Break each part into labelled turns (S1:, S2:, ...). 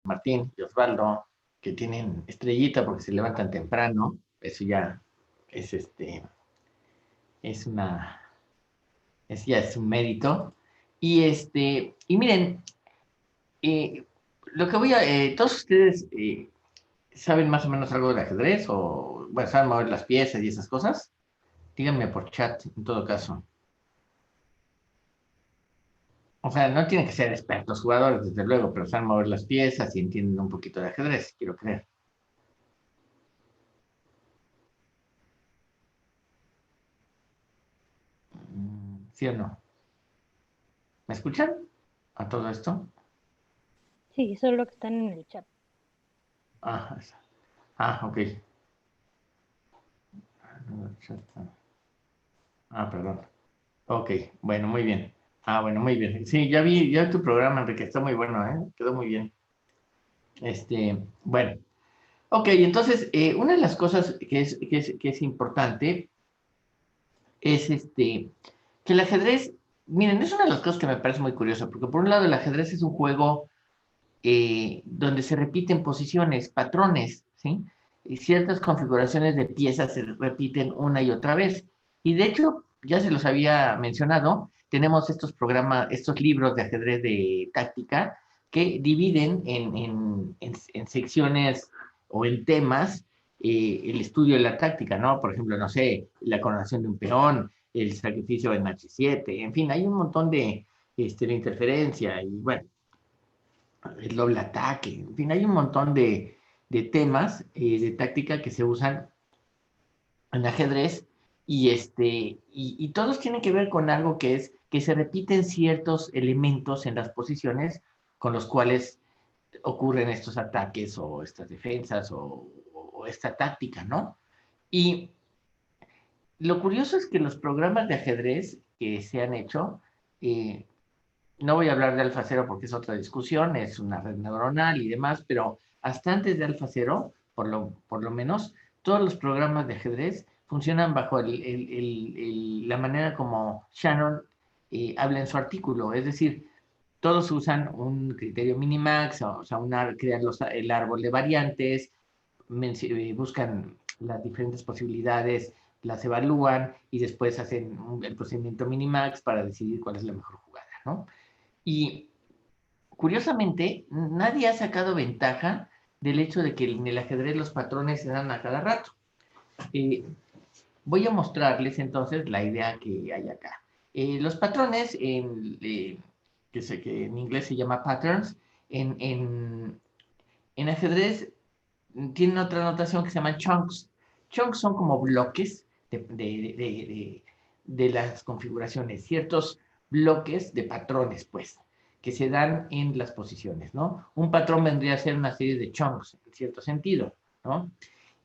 S1: Martín y Osvaldo, que tienen estrellita porque se levantan temprano. Eso ya es es una, ya es un mérito. Y miren, eh, lo que todos ustedes saben más o menos algo de ajedrez o, bueno, saben mover las piezas y esas cosas. Díganme por chat, en todo caso. O sea, no tienen que ser expertos jugadores, desde luego, pero saben mover las piezas y entienden un poquito de ajedrez, quiero creer. ¿Sí o no? ¿Me escuchan a todo esto?
S2: Sí, solo que están en el chat.
S1: Ah, ok. Ah, perdón. Ok, bueno, muy bien. Ah, bueno, muy bien. Sí, ya vi tu programa, Enrique, está muy bueno, ¿eh? Quedó muy bien. Bueno. Ok, entonces, una de las cosas que es importante es que el ajedrez, miren, es una de las cosas que me parece muy curiosa, porque por un lado el ajedrez es un juego donde se repiten posiciones, patrones, ¿sí? Y ciertas configuraciones de piezas se repiten una y otra vez. Y de hecho, ya se los había mencionado, tenemos estos programas, estos libros de ajedrez de táctica que dividen en secciones o en temas el estudio de la táctica, ¿no? Por ejemplo, no sé, la coronación de un peón, el sacrificio en H7, en fin, hay un montón de interferencia y bueno, el doble ataque, en fin, hay un montón de temas de táctica que se usan en ajedrez y todos tienen que ver con algo que es que se repiten ciertos elementos en las posiciones con los cuales ocurren estos ataques o estas defensas o esta táctica, ¿no? Y lo curioso es que los programas de ajedrez que se han hecho, eh, no voy a hablar de AlphaZero porque es otra discusión, es una red neuronal y demás, pero hasta antes de AlphaZero, por lo menos, todos los programas de ajedrez funcionan bajo la manera como Shannon habla en su artículo, es decir, todos usan un criterio minimax, o sea, crean el árbol de variantes, buscan las diferentes posibilidades, las evalúan y después hacen el procedimiento minimax para decidir cuál es la mejor jugada, ¿no? Y curiosamente, nadie ha sacado ventaja del hecho de que en el ajedrez los patrones se dan a cada rato. Eh, Voy a mostrarles entonces la idea que hay acá. Los patrones, que en inglés se llama patterns, en, en, en ajedrez tienen otra notación que se llama chunks. Chunks son como bloques de las configuraciones, ciertos bloques de patrones, pues, que se dan en las posiciones, ¿no? Un patrón vendría a ser una serie de chunks, en cierto sentido, ¿no?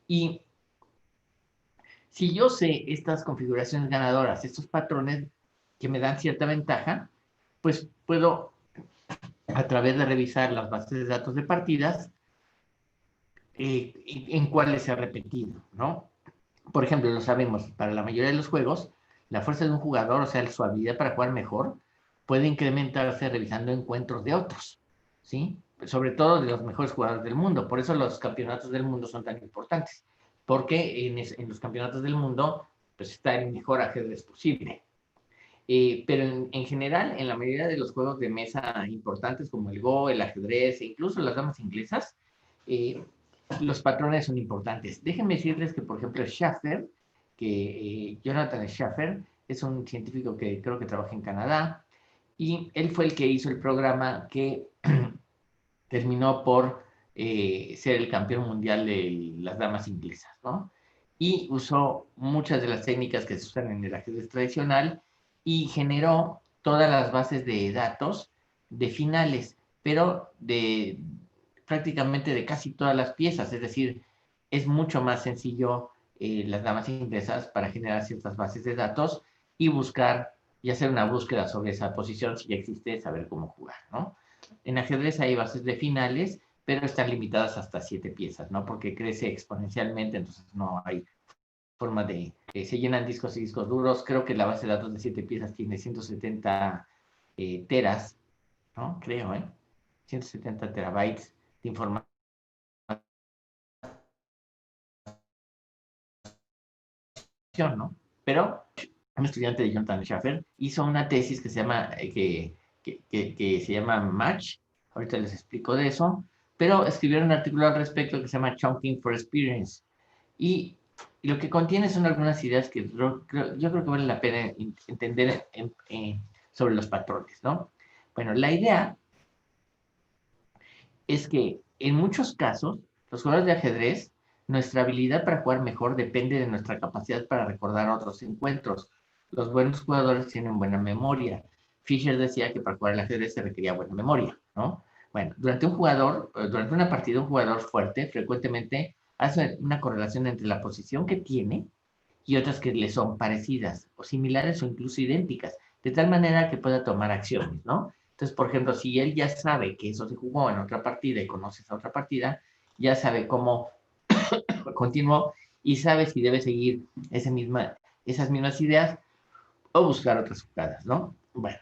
S1: Y si yo sé estas configuraciones ganadoras, estos patrones que me dan cierta ventaja, pues puedo, a través de revisar las bases de datos de partidas, en cuáles se ha repetido, ¿no? Por ejemplo, lo sabemos, para la mayoría de los juegos, la fuerza de un jugador, o sea, su habilidad para jugar mejor, puede incrementarse revisando encuentros de otros, ¿sí? Sobre todo de los mejores jugadores del mundo. Por eso los campeonatos del mundo son tan importantes, porque en los campeonatos del mundo, pues está el mejor ajedrez posible. Pero en general, en la mayoría de los juegos de mesa importantes como el Go, el ajedrez e incluso las damas inglesas, eh, los patrones son importantes. Déjenme decirles que, por ejemplo, Schaffer, Jonathan Schaffer, es un científico que creo que trabaja en Canadá, y él fue el que hizo el programa que terminó por ser el campeón mundial de las damas inglesas, ¿no? Y usó muchas de las técnicas que se usan en el ajedrez tradicional y generó todas las bases de datos de finales, pero de prácticamente de casi todas las piezas, es decir, es mucho más sencillo las damas inglesas para generar ciertas bases de datos y buscar y hacer una búsqueda sobre esa posición si ya existe, saber cómo jugar, ¿no? En ajedrez hay bases de finales, pero están limitadas hasta 7 piezas, ¿no? Porque crece exponencialmente, entonces no hay forma de... se llenan discos y discos duros. Creo que la base de datos de 7 piezas tiene 170 teras, ¿no? Creo, ¿eh? 170 terabytes de información, ¿no? Pero un estudiante de Jonathan Schaffer hizo una tesis que se llama, que se llama Match, ahorita les explico de eso, pero escribieron un artículo al respecto que se llama Chunking for Experience, y lo que contiene son algunas ideas que yo creo que vale la pena entender sobre los patrones, ¿no? Bueno, la idea es que en muchos casos, los jugadores de ajedrez, nuestra habilidad para jugar mejor depende de nuestra capacidad para recordar otros encuentros. Los buenos jugadores tienen buena memoria. Fischer decía que para jugar al ajedrez se requería buena memoria, ¿no? Bueno, durante una partida, un jugador fuerte frecuentemente hace una correlación entre la posición que tiene y otras que le son parecidas o similares o incluso idénticas, de tal manera que pueda tomar acciones, ¿no? Entonces, por ejemplo, si él ya sabe que eso se jugó en otra partida y conoce esa otra partida, ya sabe cómo continuó y sabe si debe seguir esas mismas ideas o buscar otras jugadas, ¿no? Bueno,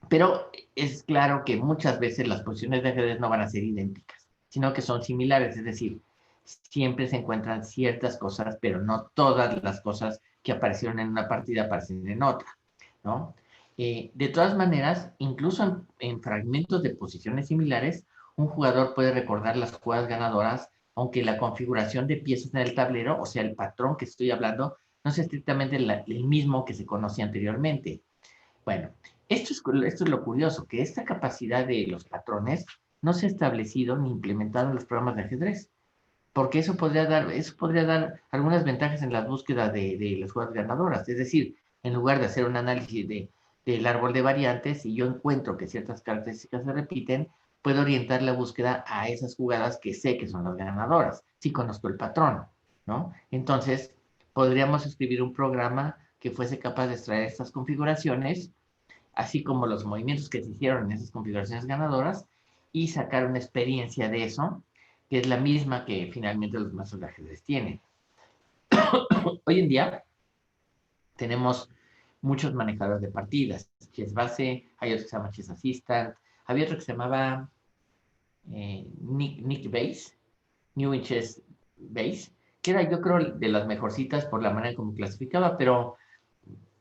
S1: pero es claro que muchas veces las posiciones de ajedrez no van a ser idénticas, sino que son similares, es decir, siempre se encuentran ciertas cosas, pero no todas las cosas que aparecieron en una partida aparecen en otra, ¿no? De todas maneras, incluso en fragmentos de posiciones similares, un jugador puede recordar las jugadas ganadoras, aunque la configuración de piezas en el tablero, o sea, el patrón que estoy hablando, no es estrictamente el mismo que se conocía anteriormente. Bueno, esto es lo curioso, que esta capacidad de los patrones no se ha establecido ni implementado en los programas de ajedrez, porque eso podría dar algunas ventajas en las búsquedas de las jugadas ganadoras. Es decir, en lugar de hacer un análisis del árbol de variantes, si yo encuentro que ciertas características se repiten, puedo orientar la búsqueda a esas jugadas que sé que son las ganadoras, si conozco el patrón, ¿no? Entonces, podríamos escribir un programa que fuese capaz de extraer estas configuraciones, así como los movimientos que se hicieron en esas configuraciones ganadoras, y sacar una experiencia de eso, que es la misma que finalmente los maestros de ajedrez tienen. Hoy en día tenemos muchos manejadores de partidas, Chess Base, hay otro que se llama Chess Assistant, había otro que se llamaba Nick Base, New in Chess Base, que era yo creo de las mejorcitas por la manera como clasificaba, pero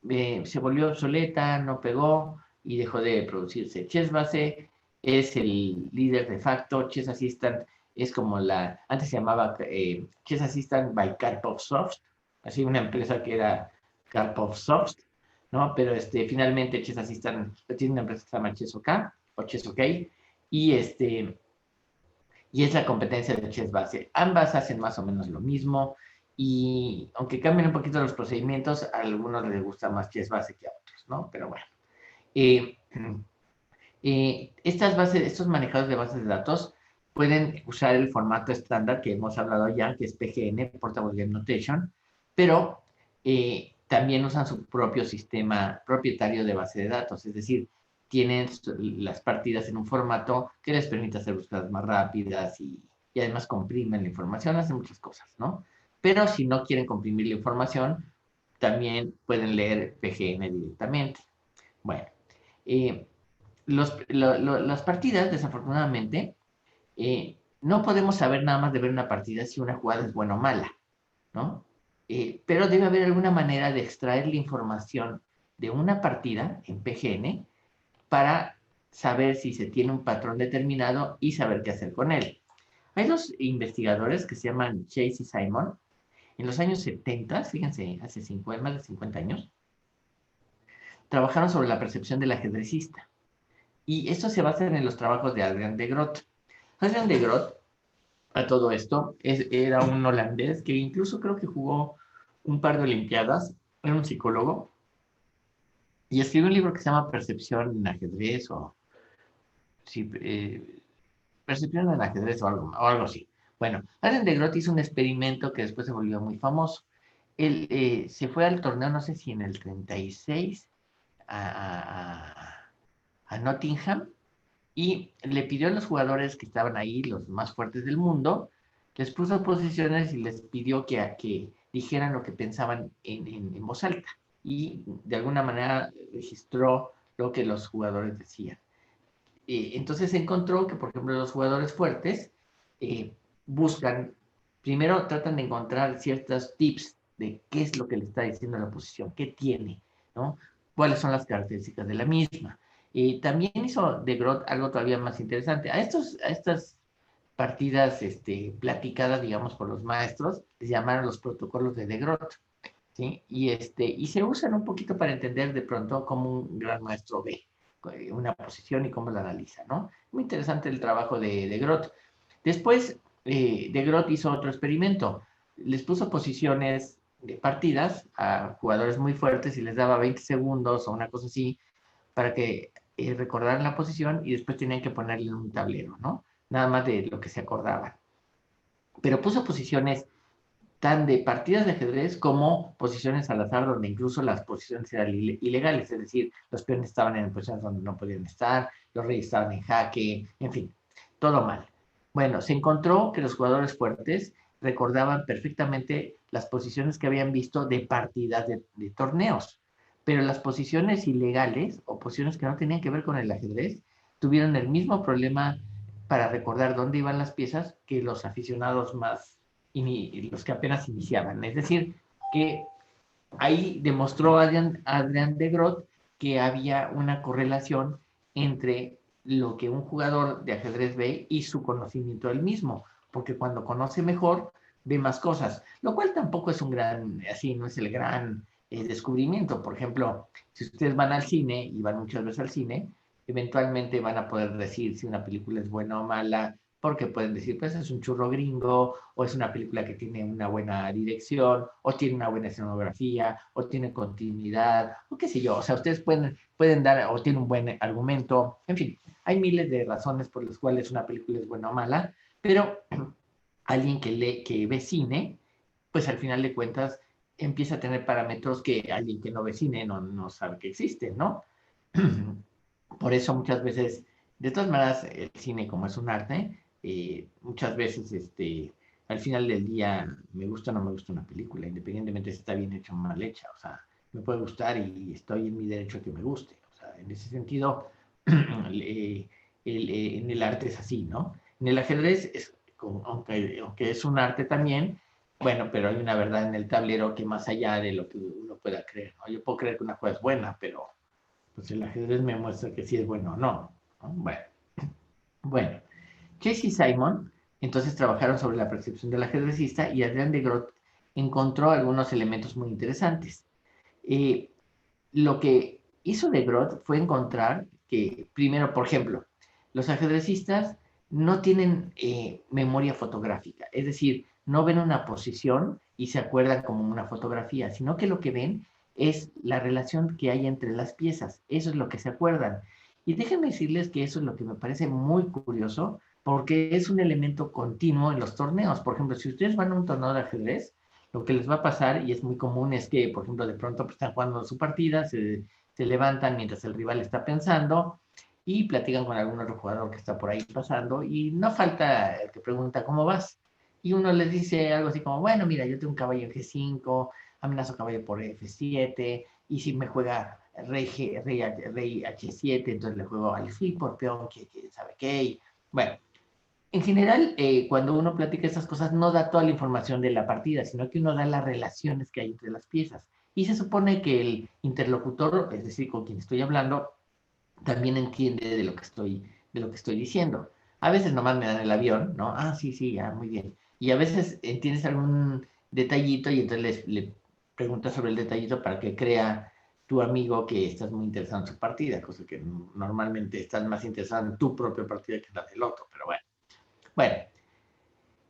S1: se volvió obsoleta, no pegó y dejó de producirse. Chess Base es el líder de facto, Chess Assistant es como antes se llamaba Chess Assistant by Karpov Soft, así una empresa que era Karpov Soft, ¿no? Pero finalmente Chess Assistant tiene una empresa que se llama Chess OK, o Chess OK, y y es la competencia de Chess Base. Ambas hacen más o menos lo mismo, y aunque cambien un poquito los procedimientos, a algunos les gusta más Chess Base que a otros, ¿no? Pero bueno. Estos manejadores de bases de datos pueden usar el formato estándar que hemos hablado ya, que es PGN, Portable Game Notation, pero también usan su propio sistema propietario de base de datos, es decir, tienen las partidas en un formato que les permite hacer búsquedas más rápidas y además comprimen la información, hacen muchas cosas, ¿no? Pero si no quieren comprimir la información, también pueden leer PGN directamente. Bueno, eh, las partidas, desafortunadamente, no podemos saber nada más de ver una partida si una jugada es buena o mala, ¿no? Pero debe haber alguna manera de extraer la información de una partida en PGN para saber si se tiene un patrón determinado y saber qué hacer con él. Hay dos investigadores que se llaman Chase y Simon. En los años 70, fíjense, hace más de 50 años, trabajaron sobre la percepción del ajedrecista. Y esto se basa en los trabajos de Adrian de Groot. Adrian de Groot, a todo esto, era un holandés que incluso creo que jugó un par de olimpiadas, era un psicólogo, y escribió un libro que se llama Percepción en ajedrez, o sí, Percepción en ajedrez o algo así. Bueno, Adrian de Groot hizo un experimento que después se volvió muy famoso. Él se fue al torneo, no sé si en el 36, a Nottingham, y le pidió a los jugadores que estaban ahí, los más fuertes del mundo, les puso posiciones y les pidió que dijeran lo que pensaban en voz alta. Y de alguna manera registró lo que los jugadores decían. entonces se encontró que, por ejemplo, los jugadores fuertes buscan, primero tratan de encontrar ciertos tips de qué es lo que le está diciendo la oposición, qué tiene, ¿no? Cuáles son las características de la misma. También hizo de Groth algo todavía más interesante. A estas partidas platicadas, digamos, por los maestros, les llamaron los protocolos de Groth, ¿sí? Y se usan un poquito para entender de pronto cómo un gran maestro ve una posición y cómo la analiza, ¿no? Muy interesante el trabajo de Groth. Después, de Groth hizo otro experimento. Les puso posiciones de partidas a jugadores muy fuertes y les daba 20 segundos o una cosa así para que recordaran la posición y después tenían que ponerle en un tablero, ¿no? Nada más de lo que se acordaban. Pero puso posiciones tan de partidas de ajedrez como posiciones al azar, donde incluso las posiciones eran ilegales, es decir, los peones estaban en posiciones donde no podían estar, los reyes estaban en jaque, en fin, todo mal. Bueno, se encontró que los jugadores fuertes recordaban perfectamente las posiciones que habían visto de partidas de torneos, pero las posiciones ilegales o posiciones que no tenían que ver con el ajedrez tuvieron el mismo problema para recordar dónde iban las piezas que los aficionados más los que apenas iniciaban. Es decir, que ahí demostró Adrian de Groot que había una correlación entre lo que un jugador de ajedrez ve y su conocimiento del mismo, porque cuando conoce mejor, ve más cosas, lo cual tampoco es un gran, así, no es el gran descubrimiento. Por ejemplo, si ustedes van al cine, y van muchas veces al cine, eventualmente van a poder decir si una película es buena o mala, porque pueden decir, pues es un churro gringo, o es una película que tiene una buena dirección, o tiene una buena escenografía, o tiene continuidad, o qué sé yo. O sea, ustedes pueden dar, o tiene un buen argumento, en fin, hay miles de razones por las cuales una película es buena o mala, pero alguien que ve cine, pues al final de cuentas empieza a tener parámetros que alguien que no ve cine no sabe que existen, ¿no? Por eso muchas veces, de todas maneras, el cine como es un arte, muchas veces al final del día me gusta o no me gusta una película, independientemente si está bien hecha o mal hecha. O sea, me puede gustar y estoy en mi derecho a que me guste. O sea, en ese sentido, en el arte es así, ¿no? En el ajedrez, aunque es un arte también, bueno, pero hay una verdad en el tablero que más allá de lo que uno pueda creer, ¿no? Yo puedo creer que una cosa es buena, pero pues el ajedrez me muestra que sí es bueno o no, ¿no? Bueno, Chase y Simon entonces trabajaron sobre la percepción del ajedrecista y Adrian de Groot encontró algunos elementos muy interesantes. Eh, lo que hizo de Groot fue encontrar que, primero, por ejemplo, los ajedrecistas no tienen memoria fotográfica, es decir, no ven una posición y se acuerdan como una fotografía, sino que lo que ven es la relación que hay entre las piezas, eso es lo que se acuerdan. Y déjenme decirles que eso es lo que me parece muy curioso, porque es un elemento continuo en los torneos. Por ejemplo, si ustedes van a un torneo de ajedrez, lo que les va a pasar, y es muy común, es que, por ejemplo, de pronto pues, están jugando su partida, se levantan mientras el rival está pensando y platican con algún otro jugador que está por ahí pasando y no falta el que pregunta cómo vas. Y uno les dice algo así como, bueno, mira, yo tengo un caballo en G5, amenazo caballo por F7, y si me juega rey H7, entonces le juego alfil por peón, que sabe qué. Y, bueno, en general, cuando uno platica estas cosas, no da toda la información de la partida, sino que uno da las relaciones que hay entre las piezas. Y se supone que el interlocutor, es decir, con quien estoy hablando, también entiende de lo que estoy diciendo. A veces nomás me dan el avión, ¿no? Ah, sí, sí, ya, muy bien. Y a veces entiendes algún detallito y entonces le preguntas sobre el detallito para que crea tu amigo que estás muy interesado en su partida, cosa que normalmente estás más interesado en tu propia partida que en la del otro, pero bueno. Bueno,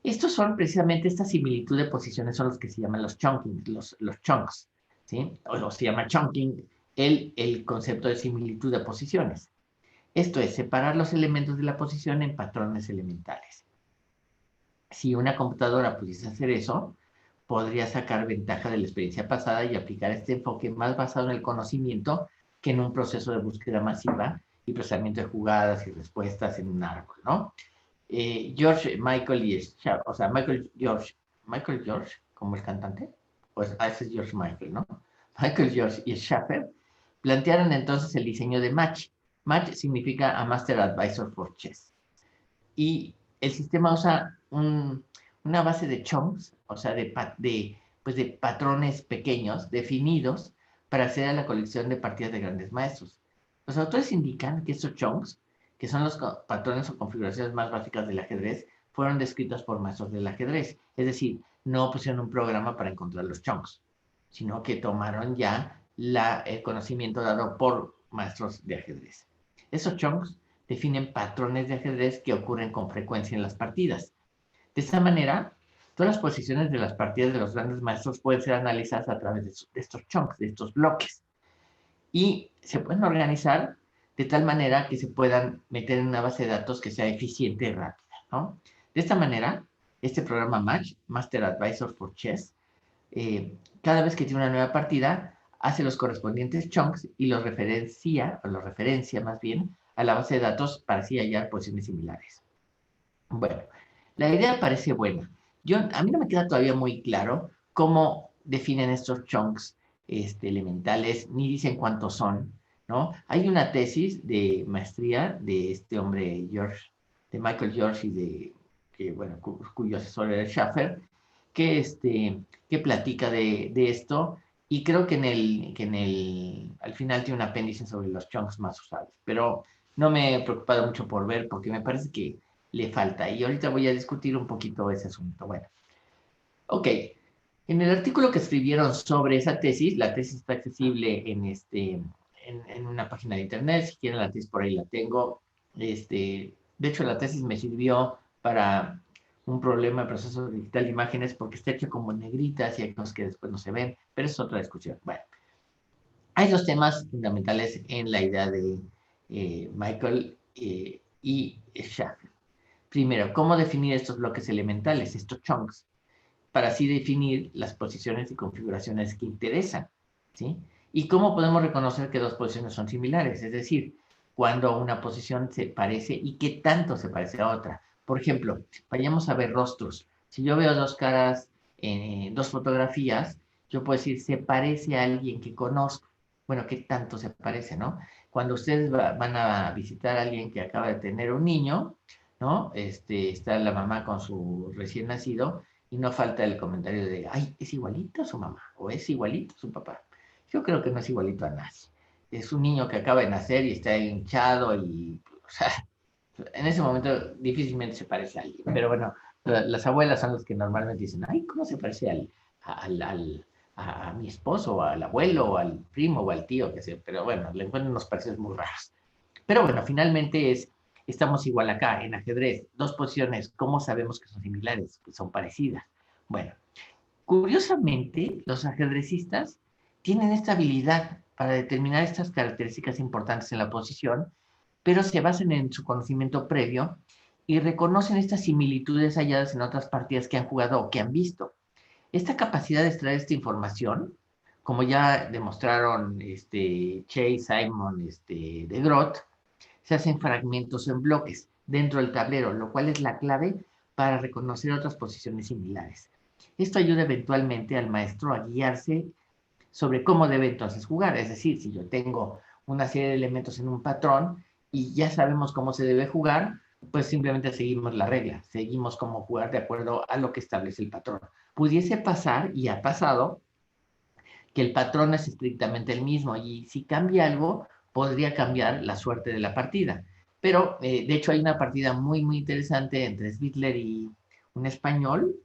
S1: estos son precisamente esta similitud de posiciones son los que se llaman los chunking, los chunks, ¿sí? O se llama chunking el concepto de similitud de posiciones. Esto es separar los elementos de la posición en patrones elementales. Si una computadora pudiese hacer eso, podría sacar ventaja de la experiencia pasada y aplicar este enfoque más basado en el conocimiento que en un proceso de búsqueda masiva y procesamiento de jugadas y respuestas en un árbol, ¿no? George Michael y o sea, Michael George, como el cantante, pues ese es George Michael, ¿no? Michael George y Schaffer plantearon entonces el diseño de Match. MACH significa a Master Advisor for Chess. Y el sistema usa una base de chunks, o sea, pues de patrones pequeños definidos para acceder a la colección de partidas de grandes maestros. Los autores indican que estos chunks, que son los patrones o configuraciones más básicas del ajedrez, fueron descritos por maestros del ajedrez. Es decir, no pusieron un programa para encontrar los chunks, sino que tomaron ya el conocimiento dado por maestros de ajedrez. Esos chunks definen patrones de ajedrez que ocurren con frecuencia en las partidas. De esta manera, todas las posiciones de las partidas de los grandes maestros pueden ser analizadas a través de estos chunks, de estos bloques. Y se pueden organizar de tal manera que se puedan meter en una base de datos que sea eficiente y rápida, ¿no? De esta manera, este programa MACH, Master Advisor for Chess, cada vez que tiene una nueva partida, hace los correspondientes chunks y los referencia más bien, a la base de datos para así hallar posiciones similares. Bueno, la idea parece buena. A mí no me queda todavía muy claro cómo definen estos chunks elementales, ni dicen cuántos son, ¿no? Hay una tesis de maestría de este hombre, de Michael George, cuyo asesor era Schaffer, que platica de esto, y creo que al final tiene un apéndice sobre los chunks más usados, pero no me he preocupado mucho por ver, porque me parece que le falta, y ahorita voy a discutir un poquito ese asunto. Bueno, ok, en el artículo que escribieron sobre esa tesis, la tesis está accesible en una página de internet, si quieren la tesis por ahí la tengo. De hecho, la tesis me sirvió para un problema de proceso digital de imágenes porque está hecho como negritas y hay cosas que después no se ven, pero es otra discusión. Bueno, hay dos temas fundamentales en la idea de Michael y Schaffer. Primero, ¿cómo definir estos bloques elementales, estos chunks? Para así definir las posiciones y configuraciones que interesan, ¿sí? Y cómo podemos reconocer que dos posiciones son similares, es decir, cuando una posición se parece y qué tanto se parece a otra. Por ejemplo, vayamos a ver rostros. Si yo veo dos caras, dos fotografías, yo puedo decir, se parece a alguien que conozco. Bueno, ¿qué tanto se parece, no? Cuando ustedes van a visitar a alguien que acaba de tener un niño, ¿no? Está la mamá con su recién nacido, y no falta el comentario de, ay, es igualito a su mamá, o es igualito a su papá. Yo creo que no es igualito a nadie. Es un niño que acaba de nacer y está hinchado y, o sea, en ese momento difícilmente se parece a alguien. Pero bueno, las abuelas son las que normalmente dicen, ay, ¿cómo se parece a mi esposo, o al abuelo, o al primo, o al tío, que sé? Pero bueno, le encuentran unos parecidos muy raros. Pero bueno, finalmente estamos igual acá, en ajedrez. Dos posiciones, ¿cómo sabemos que son similares, que son parecidas? Bueno, curiosamente, los ajedrecistas tienen esta habilidad para determinar estas características importantes en la posición, pero se basan en su conocimiento previo y reconocen estas similitudes halladas en otras partidas que han jugado o que han visto. Esta capacidad de extraer esta información, como ya demostraron Chase, Simon, de Groth, se hacen fragmentos en bloques dentro del tablero, lo cual es la clave para reconocer otras posiciones similares. Esto ayuda eventualmente al maestro a guiarse sobre cómo debe entonces jugar. Es decir, si yo tengo una serie de elementos en un patrón y ya sabemos cómo se debe jugar, pues simplemente seguimos la regla, seguimos cómo jugar de acuerdo a lo que establece el patrón. Pudiese pasar, y ha pasado, que el patrón es estrictamente el mismo y si cambia algo, podría cambiar la suerte de la partida. Pero, de hecho, hay una partida muy, muy interesante entre Svidler y un español,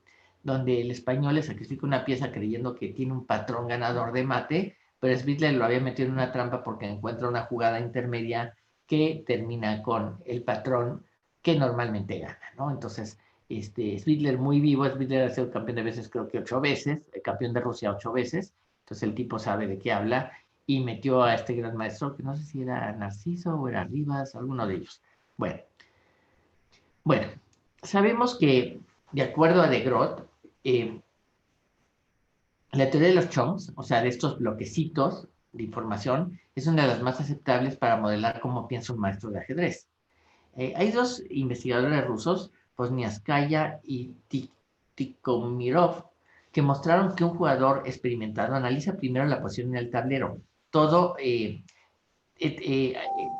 S1: donde el español le sacrifica una pieza creyendo que tiene un patrón ganador de mate, pero Svidler lo había metido en una trampa porque encuentra una jugada intermedia que termina con el patrón que normalmente gana, ¿no? Entonces, Svidler muy vivo, Svidler ha sido campeón de veces, creo que 8 veces, campeón de Rusia 8 veces, entonces el tipo sabe de qué habla y metió a este gran maestro, que no sé si era Narciso o era Rivas, alguno de ellos. Bueno, sabemos que, de acuerdo a de Groot, la teoría de los chunks, o sea, de estos bloquecitos de información, es una de las más aceptables para modelar cómo piensa un maestro de ajedrez. Hay dos investigadores rusos, Posniaskaya y Tikhomirov, que mostraron que un jugador experimentado analiza primero la posición en el tablero. Todo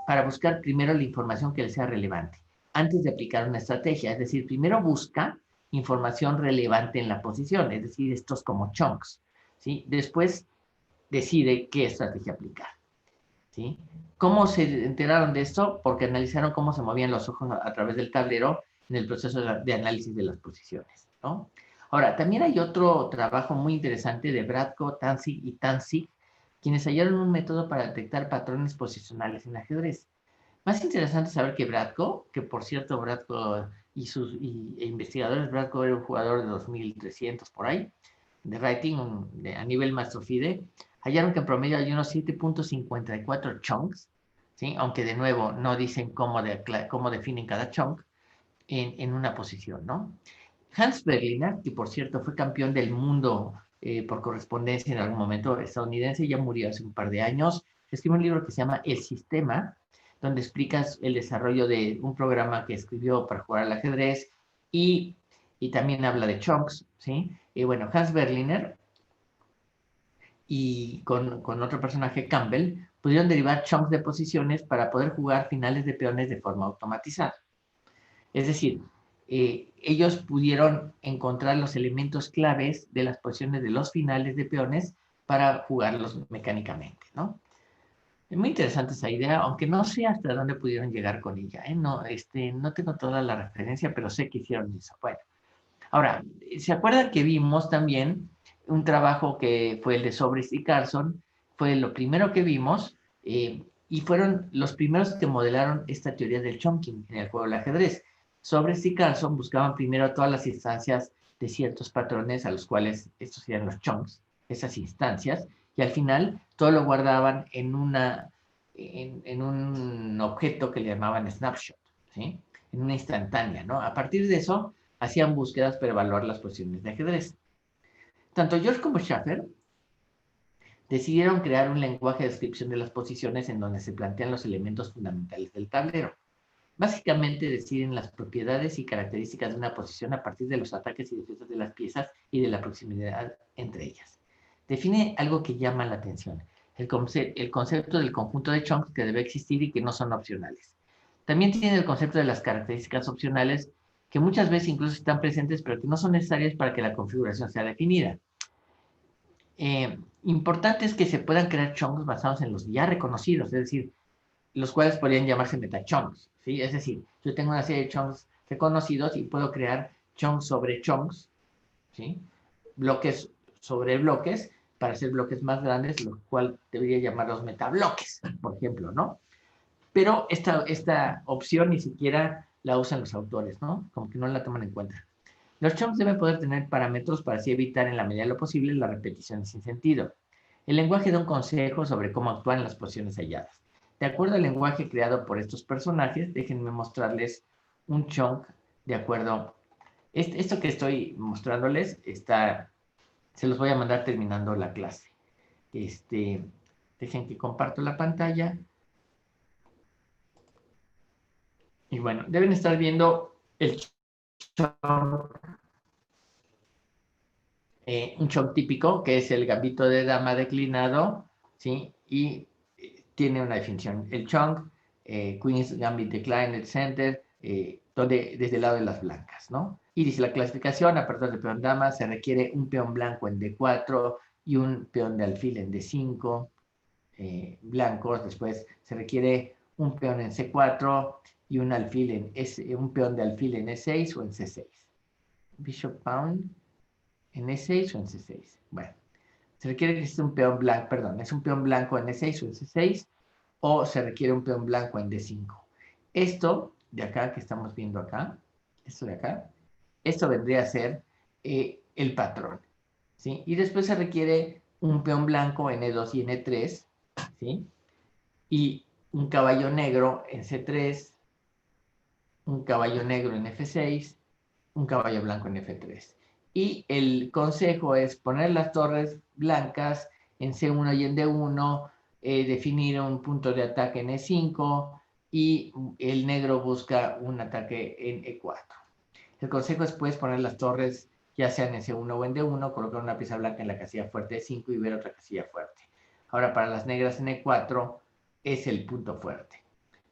S1: para buscar primero la información que le sea relevante, antes de aplicar una estrategia. Es decir, primero busca información relevante en la posición, es decir, estos como chunks, ¿sí? Después decide qué estrategia aplicar, ¿sí? ¿Cómo se enteraron de esto? Porque analizaron cómo se movían los ojos a través del tablero en el proceso de análisis de las posiciones, ¿no? Ahora, también hay otro trabajo muy interesante de Bratko, Tansig y Tansig, quienes hallaron un método para detectar patrones posicionales en ajedrez. Más interesante saber que Bratko, que por cierto Bratko e investigadores, Bratko era un jugador de 2300 por ahí, de rating a nivel Master FIDE, hallaron que en promedio hay unos 7.54 chunks, ¿sí? Aunque de nuevo no dicen cómo definen cada chunk en una posición, ¿no? Hans Berliner, que por cierto fue campeón del mundo por correspondencia en algún momento estadounidense, ya murió hace un par de años, escribió un libro que se llama El Sistema, donde explicas el desarrollo de un programa que escribió para jugar al ajedrez y también habla de chunks, ¿sí? Y bueno, Hans Berliner y con otro personaje, Campbell, pudieron derivar chunks de posiciones para poder jugar finales de peones de forma automatizada. Es decir, ellos pudieron encontrar los elementos claves de las posiciones de los finales de peones para jugarlos mecánicamente, ¿no? Es muy interesante esa idea, aunque no sé hasta dónde pudieron llegar con ella, ¿eh? No, no tengo toda la referencia, pero sé que hicieron eso. Bueno, ahora, ¿se acuerdan que vimos también un trabajo que fue el de Sobres y Carlson? Fue lo primero que vimos y fueron los primeros que modelaron esta teoría del chunking en el juego del ajedrez. Sobres y Carlson buscaban primero todas las instancias de ciertos patrones a los cuales estos serían los chunks, esas instancias, y al final todo lo guardaban en un objeto que le llamaban snapshot, ¿sí? En una instantánea, ¿no? A partir de eso, hacían búsquedas para evaluar las posiciones de ajedrez. Tanto George como Schaffer decidieron crear un lenguaje de descripción de las posiciones en donde se plantean los elementos fundamentales del tablero. Básicamente deciden las propiedades y características de una posición a partir de los ataques y defensas de las piezas y de la proximidad entre ellas. Define algo que llama la atención, el concepto del conjunto de chunks que debe existir y que no son opcionales. También tiene el concepto de las características opcionales que muchas veces incluso están presentes pero que no son necesarias para que la configuración sea definida. Importante es que se puedan crear chunks basados en los ya reconocidos, es decir, los cuales podrían llamarse metachunks, ¿sí? Es decir, yo tengo una serie de chunks reconocidos y puedo crear chunks sobre chunks, ¿sí? Bloques sobre bloques para hacer bloques más grandes, lo cual debería llamarlos metabloques, por ejemplo, ¿no? Pero esta opción ni siquiera la usan los autores, ¿no? Como que no la toman en cuenta. Los chunks deben poder tener parámetros para así evitar en la medida de lo posible las repeticiones sin sentido. El lenguaje da un consejo sobre cómo actuar en las posiciones halladas. De acuerdo al lenguaje creado por estos personajes, déjenme mostrarles un chunk de acuerdo. Esto que estoy mostrándoles se los voy a mandar terminando la clase. Dejen que comparto la pantalla. Y bueno, deben estar viendo el chunk, un chunk típico, que es el gambito de dama declinado, ¿sí? Y tiene una definición. El chunk, Queen's Gambit Declined Center, desde el lado de las blancas, ¿no? Y dice la clasificación, a partir del peón dama, se requiere un peón blanco en D4 y un peón de alfil en D5, blancos. Después se requiere un peón en C4 y un peón de alfil en E6 o en C6. Bishop Pound en E6 o en C6. Bueno, se requiere que exista un peón blanco, perdón, es un peón blanco en E6 o en C6, o se requiere un peón blanco en D5. Esto de acá que estamos viendo acá, esto de acá, esto vendría a ser el patrón, ¿sí? Y después se requiere un peón blanco en E2 y en E3, ¿sí? Y un caballo negro en C3, un caballo negro en F6, un caballo blanco en F3. Y el consejo es poner las torres blancas en C1 y en D1, definir un punto de ataque en E5 y el negro busca un ataque en E4. El consejo es pues poner las torres ya sean en C1 o en D1, colocar una pieza blanca en la casilla fuerte E5 y ver otra casilla fuerte. Ahora para las negras en E4, es el punto fuerte.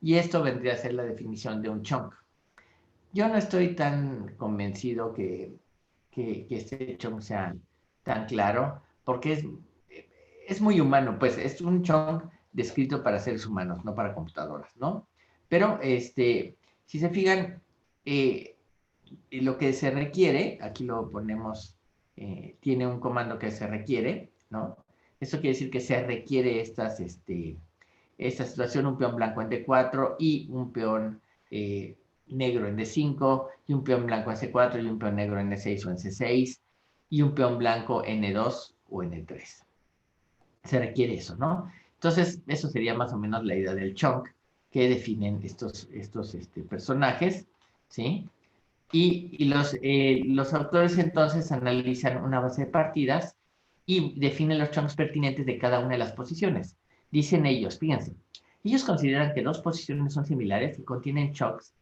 S1: Y esto vendría a ser la definición de un chunk. Yo no estoy tan convencido que este chunk sea tan claro, porque es muy humano, pues es un chunk descrito para seres humanos, no para computadoras, ¿no? Pero, si se fijan, lo que se requiere, aquí lo ponemos, tiene un comando que se requiere, ¿no? Eso quiere decir que se requiere esta situación, un peón blanco en D4 y un peón negro en D5, y un peón blanco en C4 y un peón negro en E6 o en C6, y un peón blanco en E2 o en E3. Se requiere eso, ¿no? Entonces, eso sería más o menos la idea del chunk que definen estos personajes, ¿sí? Y los autores entonces analizan una base de partidas y definen los chunks pertinentes de cada una de las posiciones. Dicen ellos, fíjense, ellos consideran que dos posiciones son similares y contienen chunks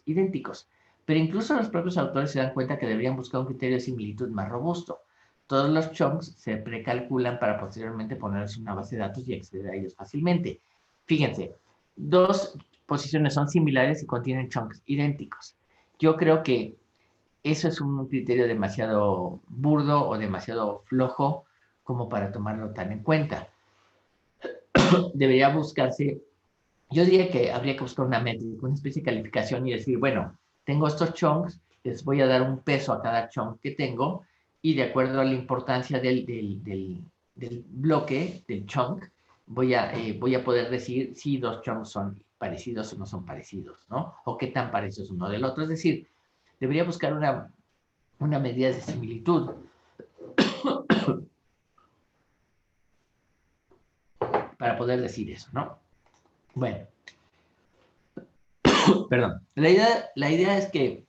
S1: idénticos, pero incluso los propios autores se dan cuenta que deberían buscar un criterio de similitud más robusto. Todos los chunks se precalculan para posteriormente ponerse en una base de datos y acceder a ellos fácilmente. Fíjense, dos posiciones son similares y contienen chunks idénticos. Yo creo que eso es un criterio demasiado burdo o demasiado flojo como para tomarlo tan en cuenta. Debería buscarse, yo diría que habría que buscar una métrica, una especie de calificación y decir, bueno, tengo estos chunks, les voy a dar un peso a cada chunk que tengo y de acuerdo a la importancia del bloque, del chunk, voy a poder decir si dos chunks son parecidos o no son parecidos, ¿no? O qué tan parecidos uno del otro. Es decir, debería buscar una medida de similitud para poder decir eso, ¿no? Bueno, perdón. La idea es que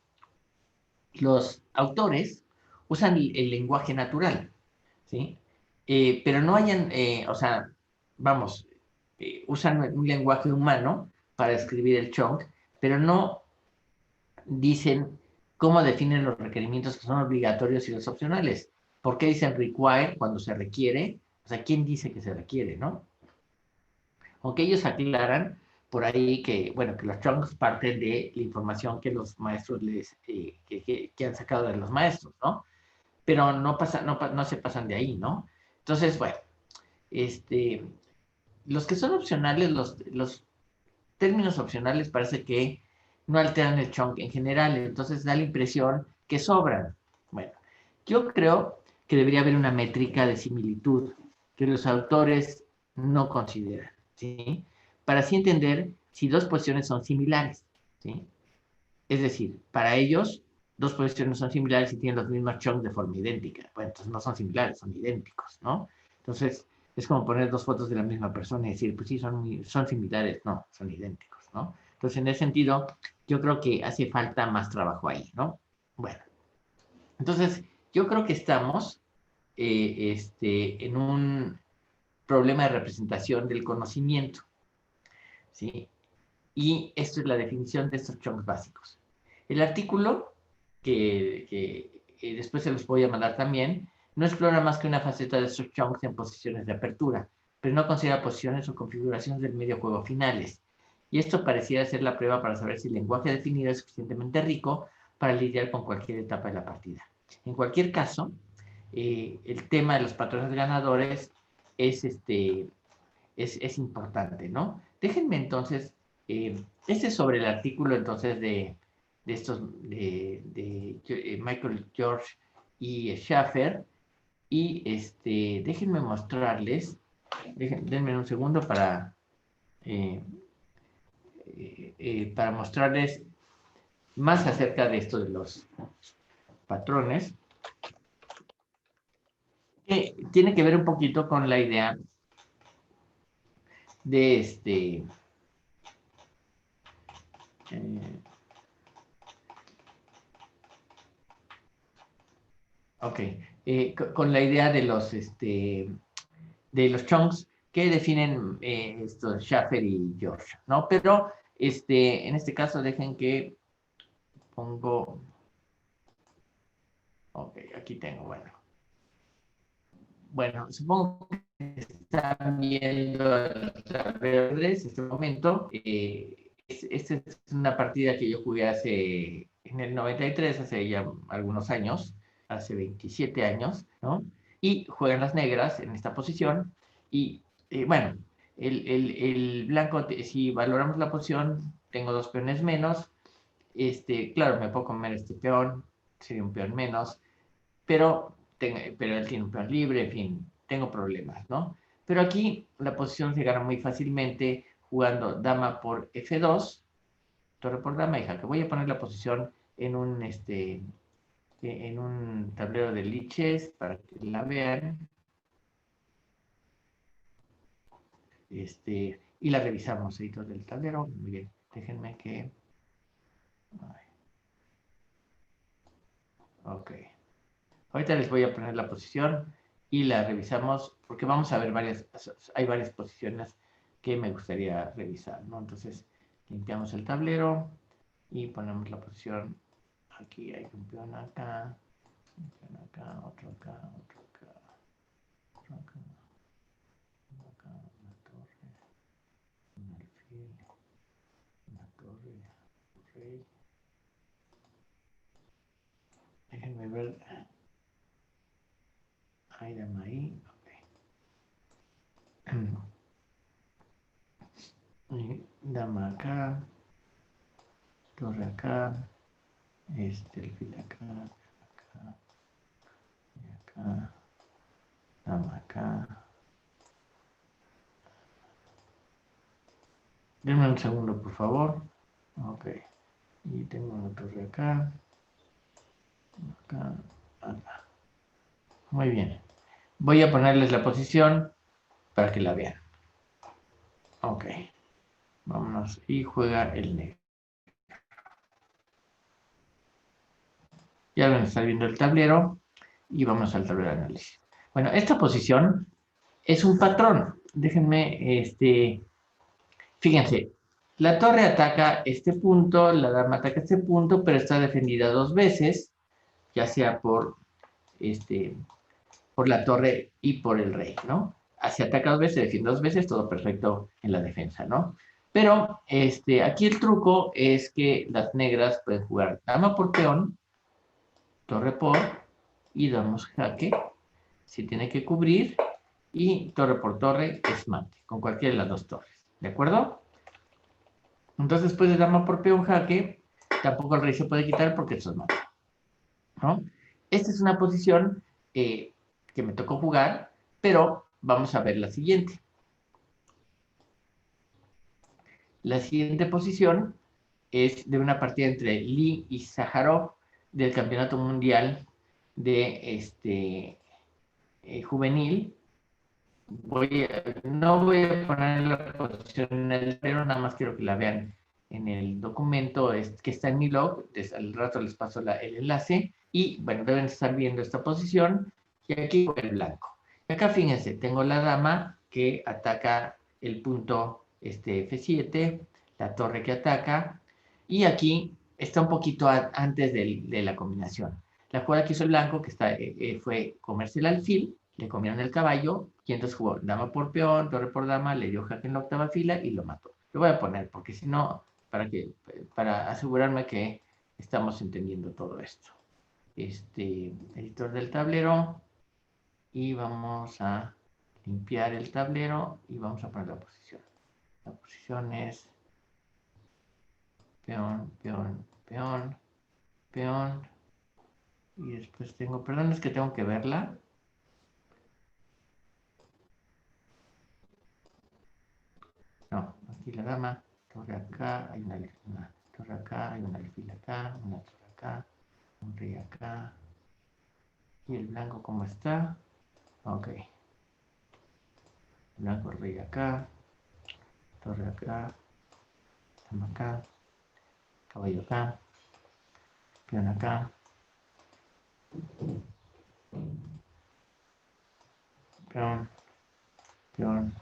S1: los autores usan el lenguaje natural, ¿sí? Pero no hayan, o sea, vamos, usan un lenguaje humano para escribir el chunk, pero no dicen cómo definen los requerimientos que son obligatorios y los opcionales. ¿Por qué dicen require cuando se requiere? O sea, ¿quién dice que se requiere, no? Aunque ellos aclaran por ahí que, bueno, que los chunks parten de la información que los maestros que han sacado de los maestros, ¿no? Pero no se pasan de ahí, ¿no? Entonces, bueno, este, los que son opcionales, los términos opcionales parece que no alteran el chunk en general, entonces da la impresión que sobran. Bueno, yo creo que debería haber una métrica de similitud que los autores no consideran, ¿sí? Para así entender si dos posiciones son similares, ¿sí? Es decir, para ellos, dos posiciones son similares y tienen los mismos chunks de forma idéntica. Bueno, entonces no son similares, son idénticos, ¿no? Entonces, es como poner dos fotos de la misma persona y decir, pues sí, son similares, no, son idénticos, ¿no? Entonces, en ese sentido, yo creo que hace falta más trabajo ahí, ¿no? Bueno, entonces, yo creo que estamos en un problema de representación del conocimiento, ¿sí? Y esto es la definición de estos chunks básicos. El artículo, que después se los voy a mandar también, no explora más que una faceta de estos chunks en posiciones de apertura, pero no considera posiciones o configuraciones del medio juego finales. Y esto pareciera ser la prueba para saber si el lenguaje definido es suficientemente rico para lidiar con cualquier etapa de la partida. En cualquier caso, el tema de los patrones ganadores es, es importante, ¿no? Déjenme entonces, este es sobre el artículo entonces de estos, de Michael George y Schaffer, y déjenme mostrarles, denme un segundo eh, para mostrarles más acerca de esto de los patrones, que tiene que ver un poquito con la idea de eh, ok, con la idea de los chunks que definen estos Schaffer y George, ¿no? Pero en este caso dejen que pongo, ok, aquí tengo, bueno. Bueno, supongo están viendo el tablero de ajedrez en este momento. Esta es una partida que yo jugué en el 93, hace ya algunos años, hace 27 años, ¿no? Y juegan las negras en esta posición. Y bueno, el blanco, si valoramos la posición, tengo 2 peones menos. Claro, me puedo comer este peón, sería un peón menos, pero él tiene un peón libre, en fin, tengo problemas, ¿no? Pero aquí la posición se gana muy fácilmente jugando dama por F2, torre por dama y jaque. Voy a poner la posición en un tablero de liches para que la vean. Y la revisamos ahí todo el tablero. Muy bien, déjenme que... Ok. Ahorita les voy a poner la posición y la revisamos porque vamos a ver hay varias posiciones que me gustaría revisar, ¿no? Entonces, limpiamos el tablero y ponemos la posición. Aquí hay un peón acá, otro acá, otro acá, otro acá, uno acá, una torre, un alfil, una torre, un rey. Déjenme ver. Hay dama ahí. Ok. Y dama acá, torre acá, alfil acá, acá, y acá, dama acá. Denme un segundo, por favor. Ok. Y tengo una torre acá, acá, acá. Muy bien. Voy a ponerles la posición para que la vean. Ok. Vámonos. Y juega el negro. Ya van a estar viendo el tablero. Y vamos al tablero de análisis. Bueno, esta posición es un patrón. Déjenme, fíjense, la torre ataca este punto, la dama ataca este punto, pero está defendida 2 veces, ya sea por la torre y por el rey, ¿no? Se ataca 2 veces, se defiende 2 veces, todo perfecto en la defensa, ¿no? Pero aquí el truco es que las negras pueden jugar dama por peón, torre por, y damos jaque, se tiene que cubrir, y torre por torre es mate, con cualquiera de las 2 torres, ¿de acuerdo? Entonces, después de dama por peón jaque, tampoco el rey se puede quitar porque eso es mate, ¿no? Esta es una posición que me tocó jugar, pero vamos a ver la siguiente. La siguiente posición es de una partida entre Lee y Sájarov del Campeonato Mundial de juvenil. No voy a poner la posición en el pero nada más quiero que la vean en el documento que está en mi blog. Al rato les paso el enlace. Y bueno, deben estar viendo esta posición. Y aquí el blanco. Y acá fíjense, tengo la dama que ataca el punto F7, la torre que ataca. Y aquí está un poquito antes de la combinación. La jugada que hizo el blanco, fue comerse el alfil, le comieron el caballo, y entonces jugó dama por peón, torre por dama, le dio jaque en la octava fila y lo mató. Lo voy a poner, porque si no, para asegurarme que estamos entendiendo todo esto. Editor del tablero, y vamos a limpiar el tablero, y vamos a poner la posición. La posición es peón, peón, peón, peón, y después perdón, es que tengo que verla. No, aquí la dama, torre acá, hay una torre acá, hay un alfil acá, una torre acá, un rey acá. ¿Y el blanco cómo está? Ok. Blanco, rey acá, torre acá, dama acá, caballo acá, peón acá, peón, peón.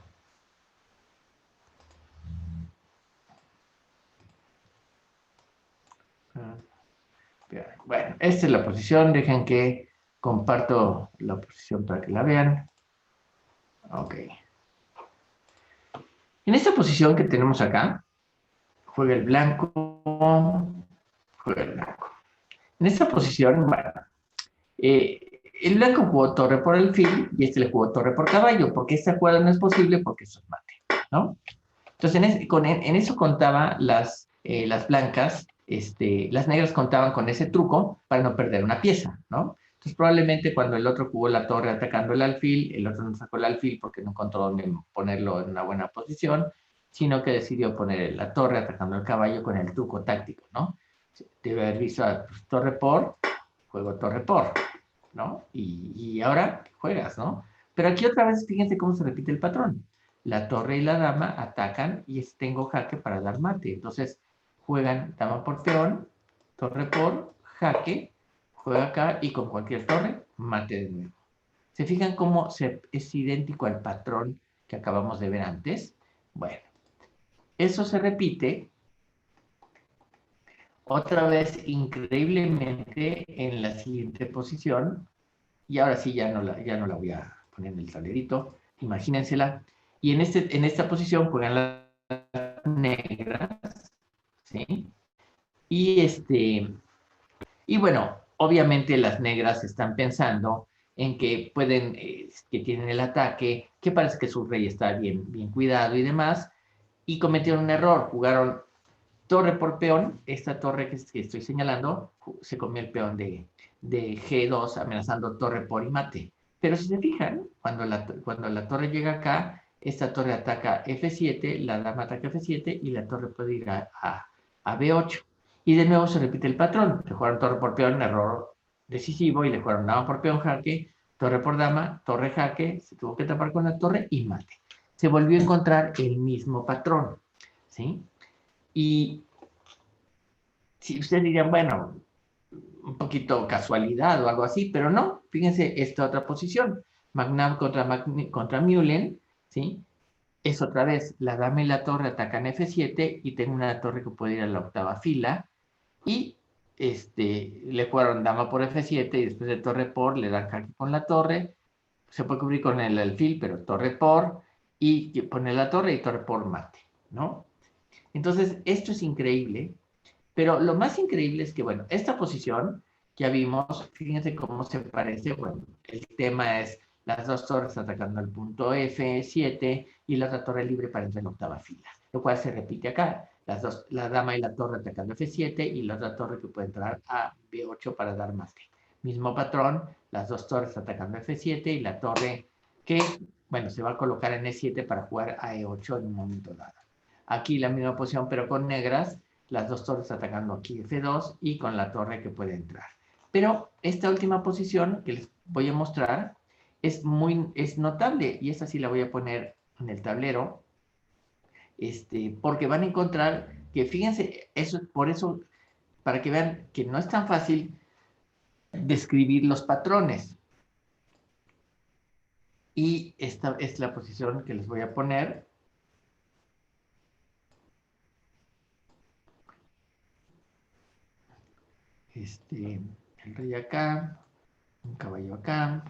S1: Bueno, esta es la posición. Dejen que comparto la posición para que la vean. Ok. En esta posición que tenemos acá, juega el blanco, juega el blanco. En esta posición, bueno, el blanco jugó torre por alfil y este le jugó torre por caballo, porque esta jugada no es posible porque eso es mate, ¿no? Entonces, en eso contaba las blancas, las negras contaban con ese truco para no perder una pieza, ¿no? Entonces, probablemente cuando el otro jugó la torre atacando el alfil, el otro no sacó el alfil porque no encontró dónde ponerlo en una buena posición, sino que decidió poner la torre atacando el caballo con el truco táctico, ¿no? Debe haber visto pues, torre por, juego torre por, ¿no? Y ahora juegas, ¿no? Pero aquí otra vez, fíjense cómo se repite el patrón. La torre y la dama atacan y tengo jaque para dar mate. Entonces, juegan dama por peón, torre por, jaque, juega acá y con cualquier torre, mate de nuevo. ¿Se fijan cómo es idéntico al patrón que acabamos de ver antes? Bueno, eso se repite otra vez increíblemente en la siguiente posición. Y ahora sí, ya no la voy a poner en el tablerito. Imagínensela. Y en esta posición juegan las negras, ¿sí? Y bueno, obviamente las negras están pensando en que pueden, que tienen el ataque, que parece que su rey está bien, bien cuidado y demás, y cometieron un error, jugaron torre por peón, esta torre que estoy señalando, se comió el peón de G2 amenazando torre por y mate. Pero si se fijan, cuando la torre llega acá, esta torre ataca F7, la dama ataca F7 y la torre puede ir a B8. Y de nuevo se repite el patrón. Le jugaron torre por peón, error decisivo, y le jugaron dama por peón, jaque, torre por dama, torre jaque, se tuvo que tapar con la torre y mate. Se volvió a encontrar el mismo patrón, ¿sí? Y si ustedes dirían, bueno, un poquito casualidad o algo así, pero no, fíjense esta otra posición, Magnam contra Mullen, ¿sí? Es otra vez, la dama y la torre atacan F7 y tengo una torre que puede ir a la octava fila y le jugaron dama por F7 y después de torre por le dan jaque con la torre, se puede cubrir con el alfil, pero torre por y pone la torre y torre por mate, ¿no? Entonces, esto es increíble, pero lo más increíble es que, bueno, esta posición, ya vimos, fíjense cómo se parece, bueno, el tema es las dos torres atacando al punto F7 y la otra torre libre para entrar en octava fila, lo cual se repite acá, la dama y la torre atacando F7 y la otra torre que puede entrar a B8 para dar mate. Mismo patrón, las dos torres atacando F7 y la torre que, bueno, se va a colocar en E7 para jugar a E8 en un momento dado. Aquí la misma posición, pero con negras, las dos torres atacando aquí F2 y con la torre que puede entrar. Pero esta última posición que les voy a mostrar es notable y esta sí la voy a poner en el tablero, porque van a encontrar que, fíjense, por eso, para que vean que no es tan fácil describir los patrones. Y esta es la posición que les voy a poner. El rey acá, un caballo acá,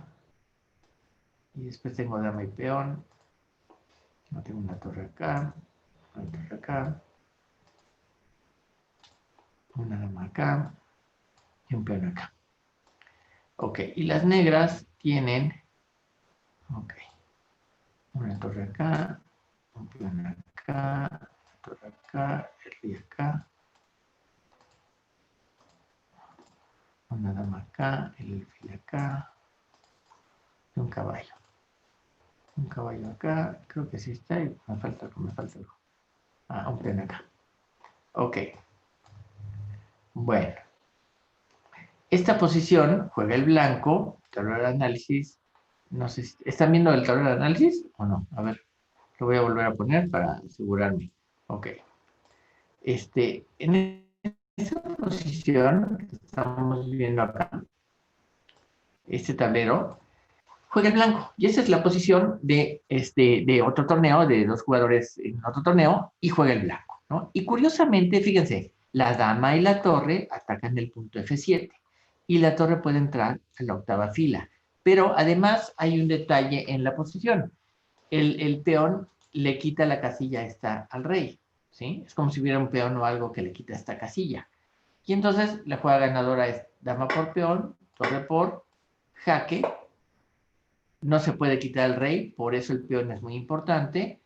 S1: y después tengo dama y peón, no tengo una torre acá, una torre acá, una dama acá y un peón acá. Ok, y las negras tienen, ok, una torre acá, un peón acá, una torre acá, el rey acá, una dama acá, el alfil acá, y un caballo. Un caballo acá, creo que sí está, y me falta algo. Ah, un peón acá. Ok. Bueno. Esta posición juega el blanco, tablero de análisis. No sé si ¿están viendo el tablero de análisis o no? A ver, lo voy a volver a poner para asegurarme. Ok. En esta posición que estamos viendo acá, este tablero, juega el blanco. Y esa es la posición de otro torneo, de dos jugadores en otro torneo, y juega el blanco, ¿no? Y curiosamente, fíjense, la dama y la torre atacan el punto F7 y la torre puede entrar a la octava fila. Pero además hay un detalle en la posición. el peón le quita la casilla esta al rey, ¿sí? Es como si hubiera un peón o algo que le quita esta casilla. Y entonces la jugada ganadora es dama por peón, torre por jaque. No se puede quitar el rey, por eso el peón es muy importante.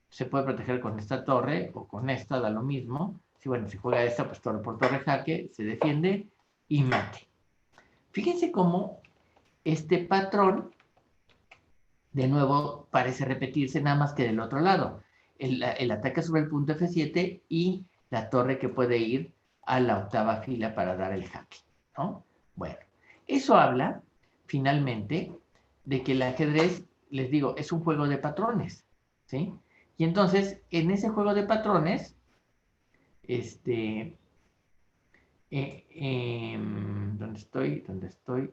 S1: Se puede proteger con esta torre o con esta, da lo mismo. Si, bueno, si juega esta, pues torre por torre jaque, se defiende y mate. Fíjense cómo este patrón, de nuevo, parece repetirse nada más que del otro lado. El ataque sobre el punto F7 y la torre que puede ir a la octava fila para dar el jaque, ¿no? Bueno, eso habla, finalmente, de que el ajedrez, les digo, es un juego de patrones, ¿sí? Y entonces, en ese juego de patrones, ¿dónde estoy? ¿Dónde estoy?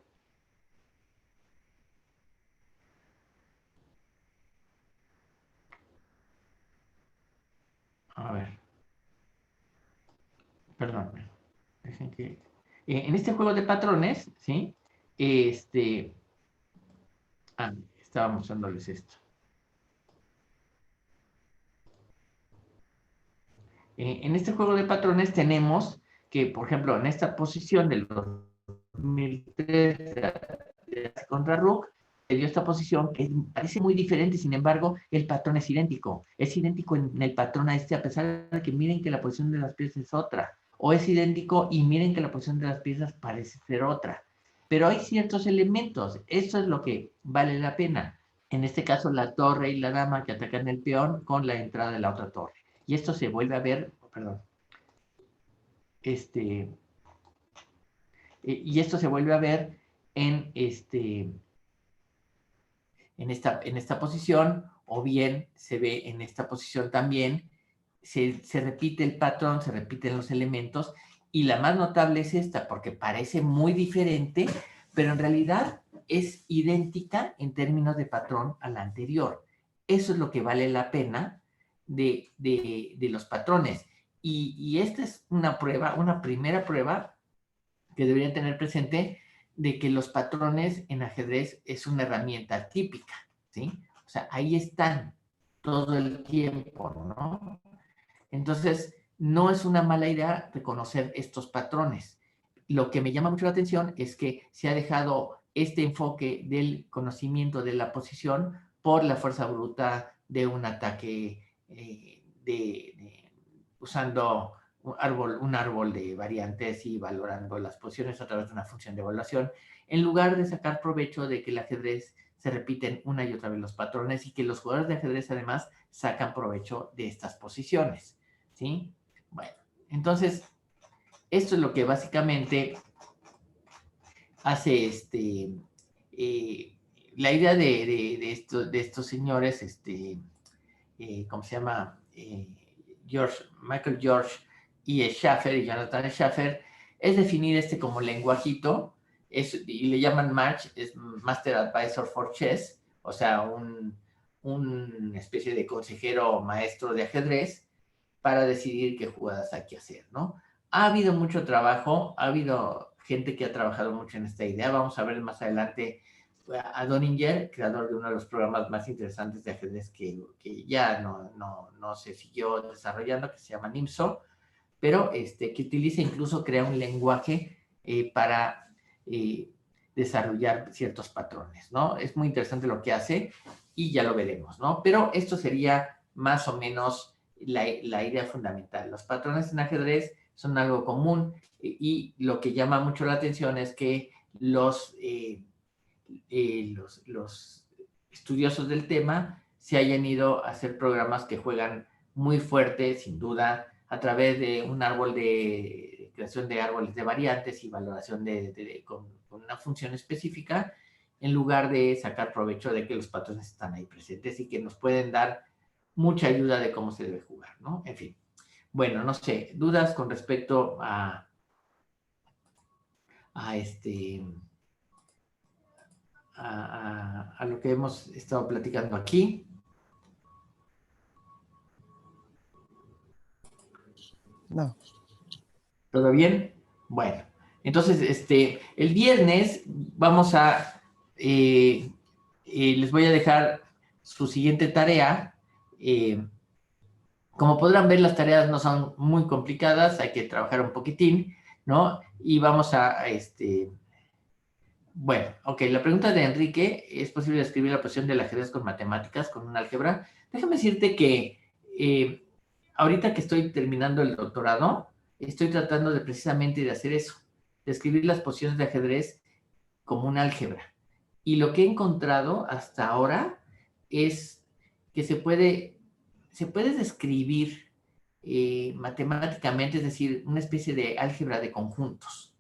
S1: A ver, perdón. Dejen que... en este juego de patrones, ¿sí? Estaba mostrándoles esto. En este juego de patrones tenemos que, por ejemplo, en esta posición del 2003 contra Rook, se dio esta posición que parece muy diferente, sin embargo, el patrón es idéntico. Es idéntico en el patrón a este, a pesar de que miren que la posición de las piezas es otra. O es idéntico y miren que la posición de las piezas parece ser otra. Pero hay ciertos elementos. Eso es lo que vale la pena. En este caso, la torre y la dama que atacan el peón con la entrada de la otra torre. Y esto se vuelve a ver, perdón, y esto se vuelve a ver en, en esta posición, o bien se ve en esta posición también, se repite el patrón, se repiten los elementos, y la más notable es esta, porque parece muy diferente, pero en realidad es idéntica en términos de patrón a la anterior. Eso es lo que vale la pena de los patrones. Y esta es una prueba, una primera prueba que deberían tener presente de que los patrones en ajedrez es una herramienta típica, ¿sí? O sea, ahí están todo el tiempo, ¿no? Entonces, no es una mala idea reconocer estos patrones. Lo que me llama mucho la atención es que se ha dejado este enfoque del conocimiento de la posición por la fuerza bruta de un ataque usando un árbol de variantes y valorando las posiciones a través de una función de evaluación, en lugar de sacar provecho de que el ajedrez se repiten una y otra vez los patrones y que los jugadores de ajedrez además sacan provecho de estas posiciones, ¿sí? Bueno, entonces, esto es lo que básicamente hace la idea de estos señores, ¿cómo se llama? Michael George y Schaffer y Jonathan Schaffer, es definir como lenguajito, y le llaman MACH, es Master Advisor for Chess, o sea, una especie de consejero maestro de ajedrez para decidir qué jugadas hay que hacer, ¿no? Ha habido mucho trabajo, ha habido gente que ha trabajado mucho en esta idea, vamos a ver más adelante a Donninger, creador de uno de los programas más interesantes de ajedrez que ya no se siguió desarrollando, que se llama NIMSO, pero que utiliza incluso, crea un lenguaje para desarrollar ciertos patrones, ¿no? Es muy interesante lo que hace y ya lo veremos, ¿no? Pero esto sería más o menos la idea fundamental. Los patrones en ajedrez son algo común y lo que llama mucho la atención es que los estudiosos del tema se hayan ido a hacer programas que juegan muy fuerte, sin duda, a través de un árbol de creación de árboles de variantes y valoración con una función específica, en lugar de sacar provecho de que los patrones están ahí presentes y que nos pueden dar mucha ayuda de cómo se debe jugar, ¿no? En fin. Bueno, no sé, dudas con respecto a a lo que hemos estado platicando aquí.
S3: No.
S1: ¿Todo bien? Bueno, entonces, el viernes vamos a, les voy a dejar su siguiente tarea. Como podrán ver, las tareas no son muy complicadas, hay que trabajar un poquitín, ¿no? Y vamos bueno, ok, la pregunta de Enrique: ¿es posible describir la posición del ajedrez con matemáticas, con un álgebra? Déjame decirte que ahorita que estoy terminando el doctorado, estoy tratando de precisamente de hacer eso, describir las posiciones de ajedrez como un álgebra. Y lo que he encontrado hasta ahora es que se puede describir matemáticamente, es decir, una especie de álgebra de conjuntos,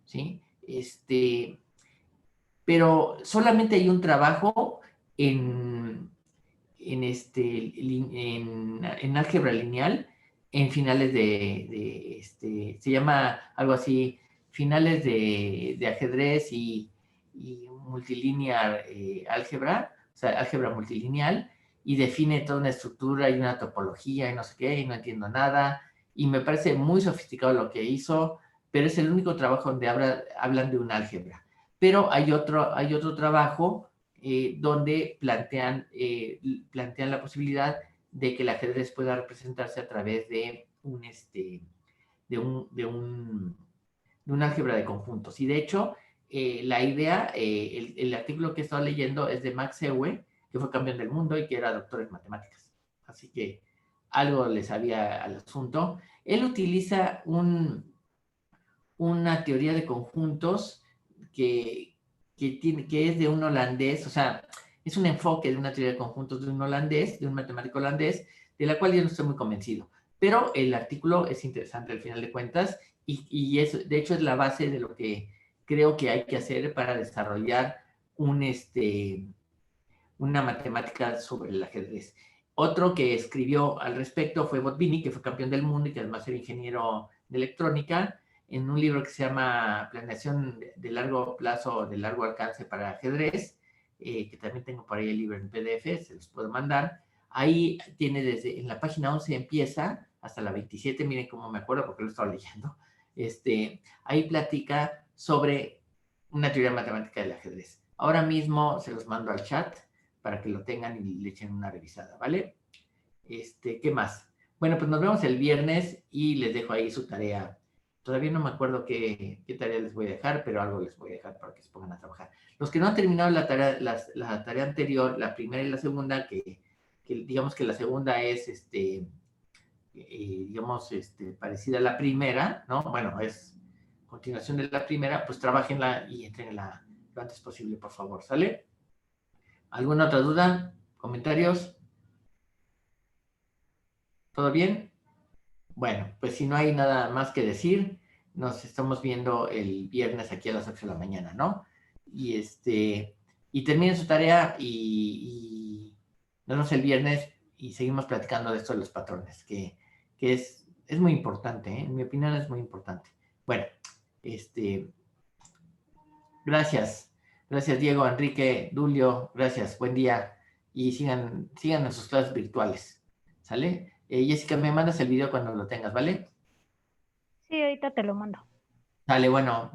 S1: ¿sí? Pero solamente hay un trabajo en, en álgebra lineal en finales se llama algo así, finales de ajedrez y multilinear álgebra, o sea, álgebra multilineal, y define toda una estructura y una topología y no sé qué, y no entiendo nada, y me parece muy sofisticado lo que hizo, pero es el único trabajo donde hablan de un álgebra. Pero hay otro trabajo donde plantean la posibilidad de que el ajedrez pueda representarse a través de un álgebra de conjuntos. Y de hecho, la idea, el artículo que estaba leyendo es de Max Euwe, que fue campeón del mundo y que era doctor en matemáticas. Así que algo le sabía al asunto. Él utiliza una teoría de conjuntos que es de un holandés, o sea, es un enfoque de una teoría de conjuntos de un holandés, de un matemático holandés, de la cual yo no estoy muy convencido. Pero el artículo es interesante al final de cuentas de hecho es la base de lo que creo que hay que hacer para desarrollar un, una matemática sobre el ajedrez. Otro que escribió al respecto fue Botvinnik, que fue campeón del mundo y que además era ingeniero de electrónica, en un libro que se llama Planeación de largo plazo, de largo alcance para ajedrez, que también tengo por ahí el libro en PDF, se los puedo mandar. Ahí tiene en la página 11 empieza hasta la 27, miren cómo me acuerdo porque lo estaba leyendo. Ahí platica sobre una teoría matemática del ajedrez. Ahora mismo se los mando al chat para que lo tengan y le echen una revisada, ¿vale? ¿Qué más? Bueno, pues nos vemos el viernes y les dejo ahí su tarea. Todavía no me acuerdo qué tarea les voy a dejar, pero algo les voy a dejar para que se pongan a trabajar. Los que no han terminado la tarea anterior, la primera y la segunda, que digamos que la segunda es, digamos, parecida a la primera, ¿no? Bueno, es continuación de la primera, pues trabajenla y entrenla lo antes posible, por favor, ¿sale? ¿Alguna otra duda? ¿Comentarios? ¿Todo bien? Bueno, pues si no hay nada más que decir, nos estamos viendo el viernes aquí a las 8 de la mañana, ¿no? Y terminen su tarea y nos vemos el viernes y seguimos platicando de esto de los patrones, que es muy importante, ¿eh? En mi opinión es muy importante. Bueno, gracias. Gracias, Diego, Enrique, Dulio, gracias, buen día. Y sigan en sus clases virtuales, ¿sale? Jessica, me mandas el video cuando lo tengas, ¿vale?
S2: Sí, ahorita te lo mando.
S1: Dale, bueno.